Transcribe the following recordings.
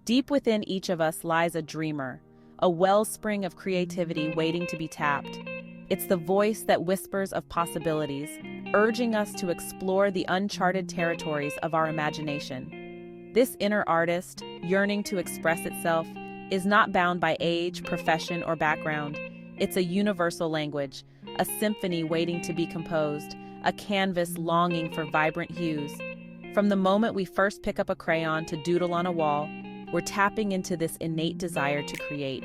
Deep within each of us lies a dreamer, a wellspring of creativity waiting to be tapped. It's the voice that whispers of possibilities, urging us to explore the uncharted territories of our imagination. This inner artist, yearning to express itself, is not bound by age, profession, or background. It's a universal language, a symphony waiting to be composed, a canvas longing for vibrant hues. From the moment we first pick up a crayon to doodle on a wall, we're tapping into this innate desire to create.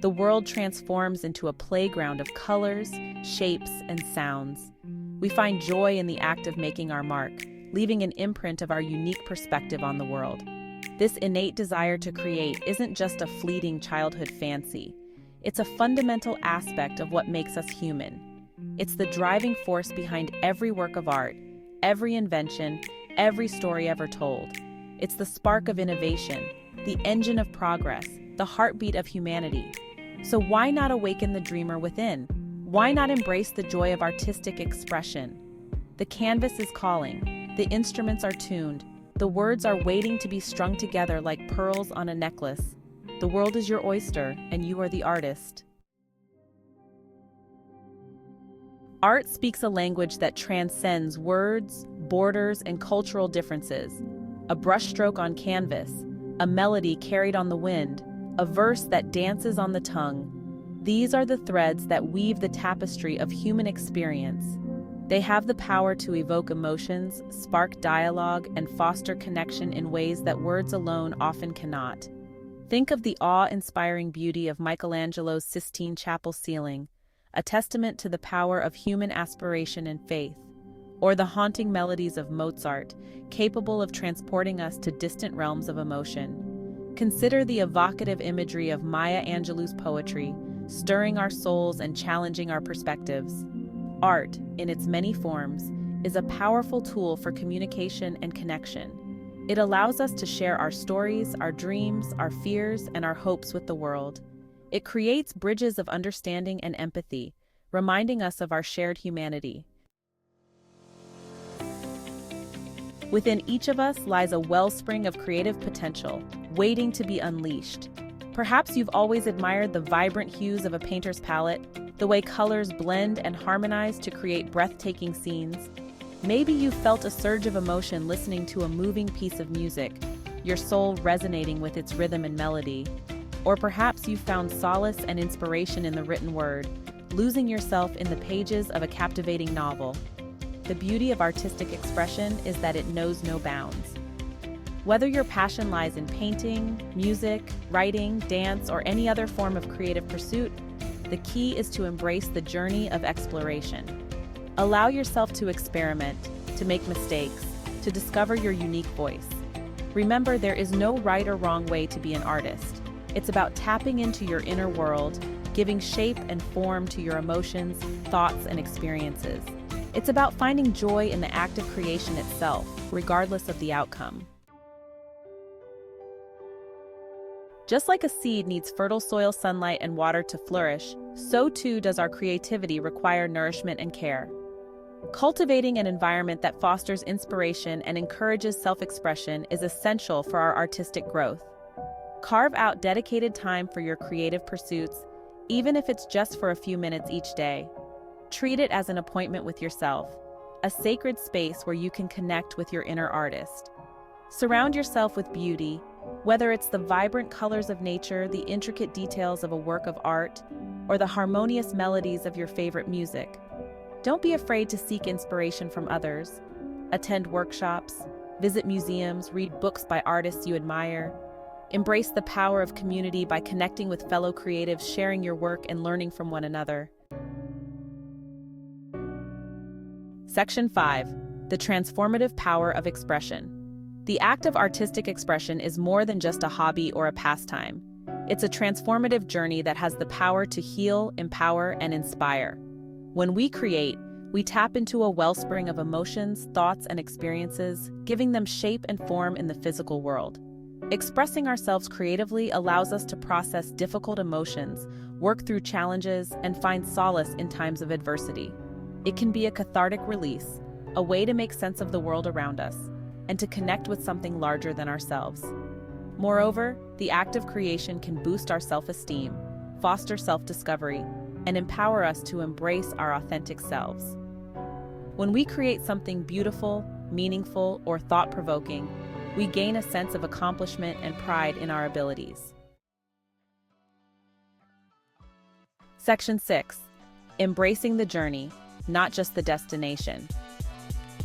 The world transforms into a playground of colors, shapes, and sounds. We find joy in the act of making our mark, leaving an imprint of our unique perspective on the world. This innate desire to create isn't just a fleeting childhood fancy. It's a fundamental aspect of what makes us human. It's the driving force behind every work of art, every invention, every story ever told. It's the spark of innovation, the engine of progress, the heartbeat of humanity. So why not awaken the dreamer within? Why not embrace the joy of artistic expression? The canvas is calling, the instruments are tuned, the words are waiting to be strung together like pearls on a necklace. The world is your oyster, and you are the artist. Art speaks a language that transcends words, borders, and cultural differences. A brushstroke on canvas, a melody carried on the wind, a verse that dances on the tongue. These are the threads that weave the tapestry of human experience. They have the power to evoke emotions, spark dialogue, and foster connection in ways that words alone often cannot. Think of the awe-inspiring beauty of Michelangelo's Sistine Chapel ceiling, a testament to the power of human aspiration and faith, or the haunting melodies of Mozart, capable of transporting us to distant realms of emotion. Consider the evocative imagery of Maya Angelou's poetry, stirring our souls and challenging our perspectives. Art, in its many forms, is a powerful tool for communication and connection. It allows us to share our stories, our dreams, our fears, and our hopes with the world. It creates bridges of understanding and empathy, reminding us of our shared humanity. Within each of us lies a wellspring of creative potential, waiting to be unleashed. Perhaps you've always admired the vibrant hues of a painter's palette, the way colors blend and harmonize to create breathtaking scenes. Maybe you felt a surge of emotion listening to a moving piece of music, your soul resonating with its rhythm and melody. Or perhaps you found solace and inspiration in the written word, losing yourself in the pages of a captivating novel. The beauty of artistic expression is that it knows no bounds. Whether your passion lies in painting, music, writing, dance, or any other form of creative pursuit, the key is to embrace the journey of exploration. Allow yourself to experiment, to make mistakes, to discover your unique voice. Remember, there is no right or wrong way to be an artist. It's about tapping into your inner world, giving shape and form to your emotions, thoughts, and experiences. It's about finding joy in the act of creation itself, regardless of the outcome. Just like a seed needs fertile soil, sunlight, and water to flourish, so too does our creativity require nourishment and care. Cultivating an environment that fosters inspiration and encourages self-expression is essential for our artistic growth. Carve out dedicated time for your creative pursuits, even if it's just for a few minutes each day. Treat it as an appointment with yourself, a sacred space where you can connect with your inner artist. Surround yourself with beauty, whether it's the vibrant colors of nature, the intricate details of a work of art, or the harmonious melodies of your favorite music. Don't be afraid to seek inspiration from others. Attend workshops, visit museums, read books by artists you admire. Embrace the power of community by connecting with fellow creatives, sharing your work, and learning from one another. Section 5. The transformative power of expression. The act of artistic expression is more than just a hobby or a pastime. It's a transformative journey that has the power to heal, empower, and inspire. When we create, we tap into a wellspring of emotions, thoughts, and experiences, giving them shape and form in the physical world. Expressing ourselves creatively allows us to process difficult emotions, work through challenges, and find solace in times of adversity. It can be a cathartic release, a way to make sense of the world around us, and to connect with something larger than ourselves. Moreover, the act of creation can boost our self-esteem, foster self-discovery, and empower us to embrace our authentic selves. When we create something beautiful, meaningful, or thought-provoking, we gain a sense of accomplishment and pride in our abilities. Section 6. Embracing the journey, not just the destination.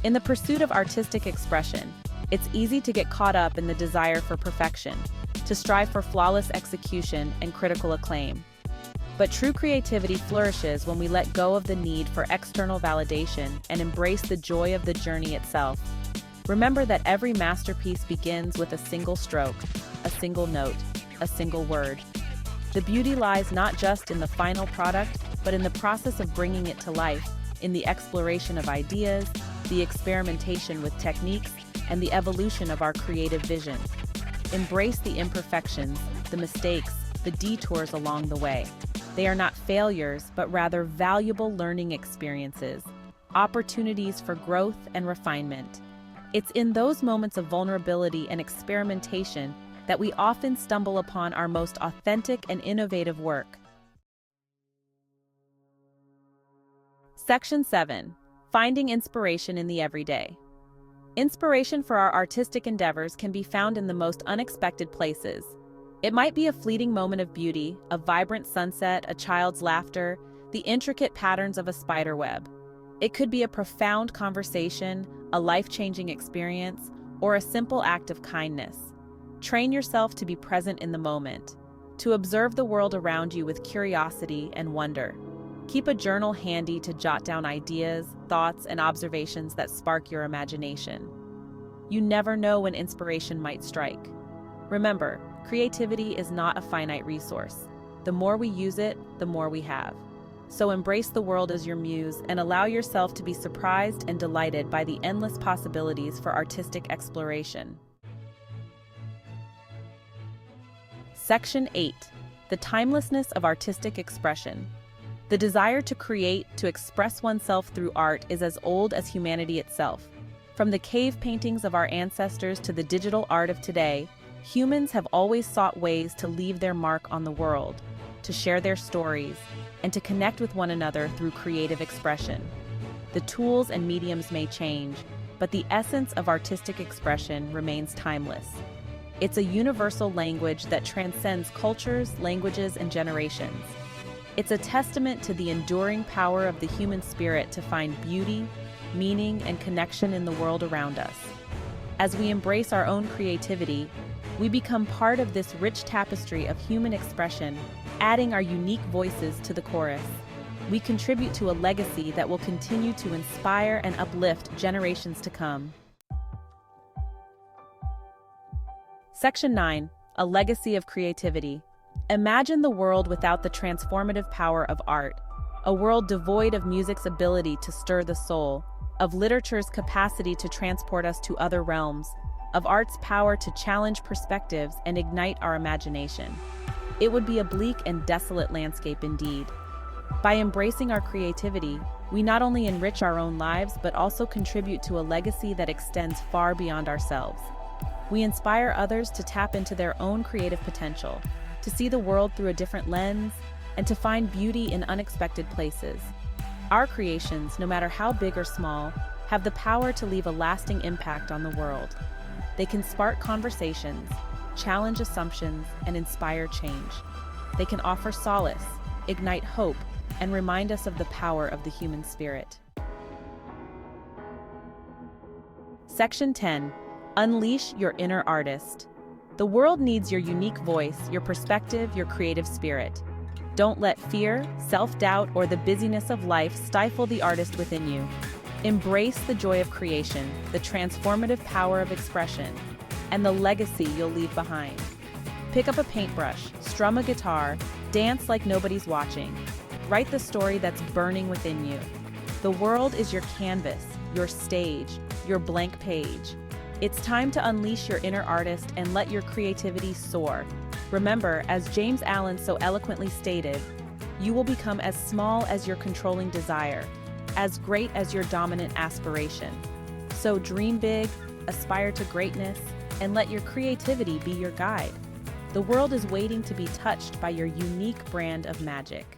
In the pursuit of artistic expression, it's easy to get caught up in the desire for perfection, to strive for flawless execution and critical acclaim. But true creativity flourishes when we let go of the need for external validation and embrace the joy of the journey itself. Remember that every masterpiece begins with a single stroke, a single note, a single word. The beauty lies not just in the final product, but in the process of bringing it to life, in the exploration of ideas, the experimentation with techniques, and the evolution of our creative vision. Embrace the imperfections, the mistakes, the detours along the way. They are not failures, but rather valuable learning experiences, opportunities for growth and refinement. It's in those moments of vulnerability and experimentation that we often stumble upon our most authentic and innovative work. Section 7. Finding inspiration in the everyday. Inspiration for our artistic endeavors can be found in the most unexpected places. It might be a fleeting moment of beauty, a vibrant sunset, a child's laughter, the intricate patterns of a spider web. It could be a profound conversation, a life-changing experience, or a simple act of kindness. Train yourself to be present in the moment, to observe the world around you with curiosity and wonder. Keep a journal handy to jot down ideas, thoughts, and observations that spark your imagination. You never know when inspiration might strike. Remember, creativity is not a finite resource. The more we use it, the more we have. So embrace the world as your muse and allow yourself to be surprised and delighted by the endless possibilities for artistic exploration. Section 8. The timelessness of artistic expression. The desire to create, to express oneself through art is as old as humanity itself. From the cave paintings of our ancestors to the digital art of today, humans have always sought ways to leave their mark on the world, to share their stories, and to connect with one another through creative expression. The tools and mediums may change, but the essence of artistic expression remains timeless. It's a universal language that transcends cultures, languages, and generations. It's a testament to the enduring power of the human spirit to find beauty, meaning, and connection in the world around us. As we embrace our own creativity, we become part of this rich tapestry of human expression, adding our unique voices to the chorus. We contribute to a legacy that will continue to inspire and uplift generations to come. Section 9. A legacy of creativity. Imagine the world without the transformative power of art, a world devoid of music's ability to stir the soul, of literature's capacity to transport us to other realms, of art's power to challenge perspectives and ignite our imagination. It would be a bleak and desolate landscape indeed. By embracing our creativity, we not only enrich our own lives but also contribute to a legacy that extends far beyond ourselves. We inspire others to tap into their own creative potential, to see the world through a different lens, and to find beauty in unexpected places. Our creations, no matter how big or small, have the power to leave a lasting impact on the world. They can spark conversations, challenge assumptions, and inspire change. They can offer solace, ignite hope, and remind us of the power of the human spirit. Section 10. Unleash your inner artist. The world needs your unique voice, your perspective, your creative spirit. Don't let fear, self-doubt, or the busyness of life stifle the artist within you. Embrace the joy of creation, the transformative power of expression, and the legacy you'll leave behind. Pick up a paintbrush, strum a guitar, dance like nobody's watching. Write the story that's burning within you. The world is your canvas, your stage, your blank page. It's time to unleash your inner artist and let your creativity soar. Remember, as James Allen so eloquently stated, you will become as small as your controlling desire, as great as your dominant aspiration. So dream big, aspire to greatness, and let your creativity be your guide. The world is waiting to be touched by your unique brand of magic.